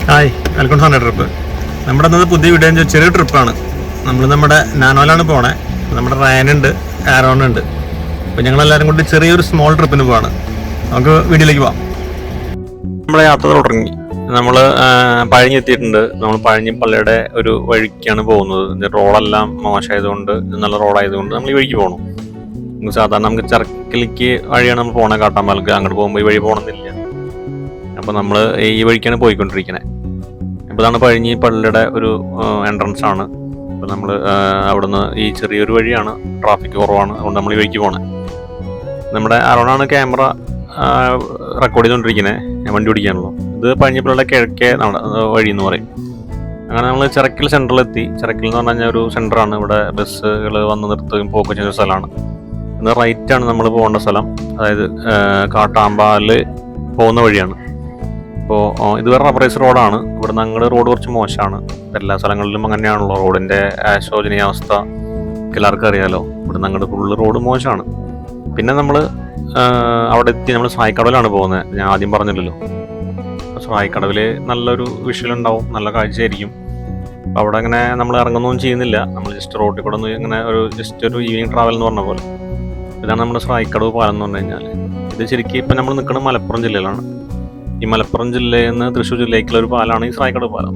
Hi, welcome to Sunday trip. നമ്മുടെ ഇന്നത്തെ പുതിയ വീഡിയോ എന്ന് വെച്ചാൽ ചെറിയ ട്രിപ്പാണ്. നമ്മൾ നമ്മുടെ നാനോയിലാണ് പോണേ. നമ്മുടെ റയനുണ്ട്, ആരോണുണ്ട്. അപ്പോൾ ഞങ്ങളെല്ലാവരും കൂടി ചെറിയൊരു സ്മോൾ ട്രിപ്പിന് പോവാണ്. നമുക്ക് വീഡിയോയിലേക്ക് പോവാം. നമ്മുടെ യാത്ര തുടങ്ങി. നമ്മൾ പഴഞ്ഞെത്തിയിട്ടുണ്ട്. നമ്മൾ പഴഞ്ഞി പള്ളിയുടെ ഒരു വഴിക്കാണ് പോകുന്നത്. റോഡെല്ലാം മോശമായതുകൊണ്ട്, നല്ല റോഡായതുകൊണ്ട് നമ്മൾ ഈ വഴിക്ക് പോകണം. സാധാരണ നമുക്ക് ചർക്കലിക്ക് വഴിയാണ് നമ്മൾ പോകണേ, കാട്ടാമ്പലക്ക്. അങ്ങോട്ട് പോകുമ്പോൾ ഈ വഴി പോകണമെന്നില്ല. അപ്പോൾ നമ്മൾ ഈ വഴിക്കാണ് പോയിക്കൊണ്ടിരിക്കുന്നത്. അപ്പോൾ ഇതാണ് പഴഞ്ഞി പള്ളിയുടെ ഒരു എൻട്രൻസ് ആണ്. അപ്പോൾ നമ്മൾ അവിടുന്ന് ഈ ചെറിയൊരു വഴിയാണ്, ട്രാഫിക് കുറവാണ്, അതുകൊണ്ട് നമ്മൾ ഈ വഴിക്ക് പോകണേ. നമ്മുടെ അറൗണ്ടാണ് ക്യാമറ റെക്കോർഡ് ചെയ്തുകൊണ്ടിരിക്കുന്നത്, വണ്ടി ഓടിക്കാനുള്ളൂ. ഇത് പഴഞ്ഞി പള്ളിയുടെ കിഴക്കേ വഴി എന്ന് പറയും. അങ്ങനെ നമ്മൾ ചിറക്കൽ സെൻറ്ററിലെത്തി. ചിറക്കൽ എന്ന് പറഞ്ഞു കഴിഞ്ഞാൽ ഒരു സെൻറ്ററാണ്. ഇവിടെ ബസ്സുകൾ വന്ന് നിർത്തുകയും പോക്കുകയും ചെയ്യുന്ന സ്ഥലമാണ്. ഇന്ന് റൈറ്റാണ് നമ്മൾ പോകേണ്ട സ്ഥലം. അതായത് കാട്ടാമ്പാല് പോകുന്ന വഴിയാണ്. അപ്പോൾ ഇത് വേറെ റബ്ബറൈസ് റോഡാണ്. ഇവിടെ ഞങ്ങളുടെ റോഡ് കുറച്ച് മോശമാണ്. എല്ലാ സ്ഥലങ്ങളിലും അങ്ങനെയാണല്ലോ റോഡിൻ്റെ ശോചനീയാവസ്ഥ എല്ലാവർക്കും അറിയാമല്ലോ. ഇവിടെ ഞങ്ങളുടെ ഫുള്ള് റോഡ് മോശമാണ്. പിന്നെ നമ്മൾ അവിടെ എത്തി. നമ്മൾ സ്രായിക്കടവിലാണ് പോകുന്നത്. ഞാൻ ആദ്യം പറഞ്ഞില്ലല്ലോ. സ്രായിക്കടവിൽ നല്ലൊരു വിഷ്വൽ ഉണ്ടാവും, നല്ല കാഴ്ചയായിരിക്കും. അപ്പോൾ അവിടെ അങ്ങനെ നമ്മൾ ഇറങ്ങുന്നൊന്നും ചെയ്യുന്നില്ല. നമ്മൾ ജസ്റ്റ് റോഡിൽ കൂടെ ഒന്ന് ഇങ്ങനെ ജസ്റ്റ് ഒരു ഈവനിങ് ട്രാവൽ എന്ന് പറഞ്ഞ പോലെ. ഇതാണ് നമ്മുടെ സ്രായിക്കടവ് പാലം എന്ന് പറഞ്ഞു കഴിഞ്ഞാൽ. ഇത് ശരിക്കും ഇപ്പം നമ്മൾ നിൽക്കുന്നത് മലപ്പുറം ജില്ലയിലാണ്. ഈ മലപ്പുറം ജില്ലയിൽ നിന്ന് തൃശ്ശൂർ ജില്ലയിലേക്കുള്ള ഒരു പാലമാണ് ഈ സ്രായിക്കടവ് പാലം.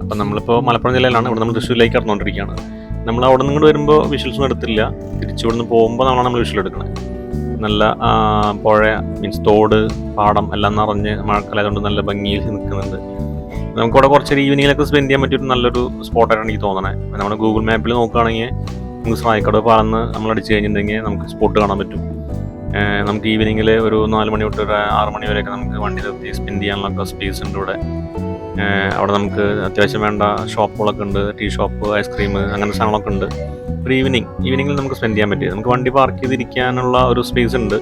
അപ്പം നമ്മളിപ്പോൾ മലപ്പുറം ജില്ലയിലാണ്. ഇവിടെ നമ്മൾ തൃശ്ശൂരിലേക്ക് ഇറങ്ങുകൊണ്ടിരിക്കുകയാണ്. നമ്മൾ അവിടെ നിന്ന് വരുമ്പോൾ വിഷ്വൽസൊന്നും എടുത്തില്ല. തിരിച്ചു ഇവിടുന്ന് പോകുമ്പോൾ നമ്മൾ വിഷ്വൽ എടുക്കുന്നത്. നല്ല പുഴ, മീൻസ് തോട്, പാടം എല്ലാം നിറഞ്ഞ് മഴക്കാലമായതുകൊണ്ട് നല്ല ഭംഗിയിൽ നിൽക്കുന്നുണ്ട്. നമുക്കിവിടെ കുറച്ചൊരു ഈവനിങ്ങിലൊക്കെ സ്പെൻഡ് ചെയ്യാൻ പറ്റിയൊരു നല്ലൊരു സ്പോട്ടായിട്ടാണ് എനിക്ക് തോന്നണേ. നമ്മുടെ ഗൂഗിൾ മാപ്പിൽ നോക്കുകയാണെങ്കിൽ നമുക്ക് സ്രായിക്കടവ് പാലം നമ്മൾ അടിച്ചു കഴിഞ്ഞിട്ടുണ്ടെങ്കിൽ നമുക്ക് സ്പോട്ട് കാണാൻ പറ്റും. നമുക്ക് ഈവനിങ്ങിൽ ഒരു 4 മണി തൊട്ട് ഒരു 6 മണി വരെയൊക്കെ നമുക്ക് വണ്ടി നിർത്തി സ്പെൻഡ് ചെയ്യാനുള്ള സ്പേസ് ഉണ്ട് ഇവിടെ. അവിടെ നമുക്ക് അത്യാവശ്യം വേണ്ട ഷോപ്പുകളൊക്കെ ഉണ്ട്. ടീ ഷോപ്പ്, ഐസ്ക്രീം, അങ്ങനെ സാധനങ്ങളൊക്കെ ഉണ്ട്. ഒരു ഈവനിങ്ങിൽ നമുക്ക് സ്പെൻഡ് ചെയ്യാൻ പറ്റും. നമുക്ക് വണ്ടി പാർക്ക് ചെയ്തിരിക്കാനുള്ള ഒരു സ്പേസ് ഉണ്ട്.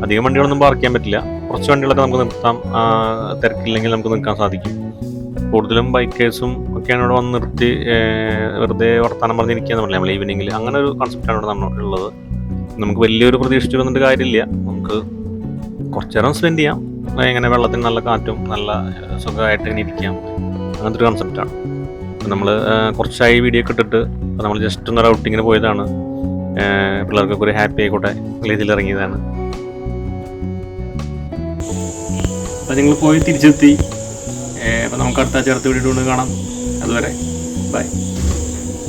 അധികം വണ്ടികളൊന്നും പാർക്ക് ചെയ്യാൻ പറ്റില്ല. കുറച്ച് വണ്ടികളൊക്കെ നമുക്ക് നിർത്താം. തിരക്കില്ലെങ്കിൽ നമുക്ക് നിൽക്കാൻ സാധിക്കും. കൂടുതലും ബൈക്കേഴ്സും ഒക്കെയാണ് ഇവിടെ വന്ന് നിർത്തി വെറുതെ വർത്താനം പറഞ്ഞിരിക്കുകയെന്ന് പറയാം നമ്മൾ ഈവനിങ്ങിൽ. അങ്ങനെ ഒരു കൺസെപ്റ്റാണ് ഇവിടെ നമ്മളുള്ളത്. നമുക്ക് വലിയൊരു പ്രതീക്ഷിച്ചു വന്നിട്ട് കാര്യമില്ല. നമുക്ക് കുറച്ച് നേരം സ്പെൻഡ് ചെയ്യാം. ഇങ്ങനെ വെള്ളത്തിന് നല്ല കാറ്റും നല്ല സുഖമായിട്ട് ഇങ്ങനെ ഇരിക്കാം. അങ്ങനത്തെ ഒരു കൺസെപ്റ്റാണ്. അപ്പം നമ്മൾ കുറച്ചായി വീഡിയോ ഒക്കെ ഇട്ടിട്ട് നമ്മൾ ജസ്റ്റ് ഒന്ന് ഔട്ടിങ്ങിന് പോയതാണ്. പിള്ളേർക്കൊക്കെ ഒരു ഹാപ്പി ആയിക്കോട്ടെ രീതിയിൽ ഇറങ്ങിയതാണ്. അപ്പം നിങ്ങൾ പോയി തിരിച്ചെത്തി. അപ്പം നമുക്ക് അടുത്ത വീഡിയോ കൊണ്ട് കാണാം. അതുവരെ ബൈ.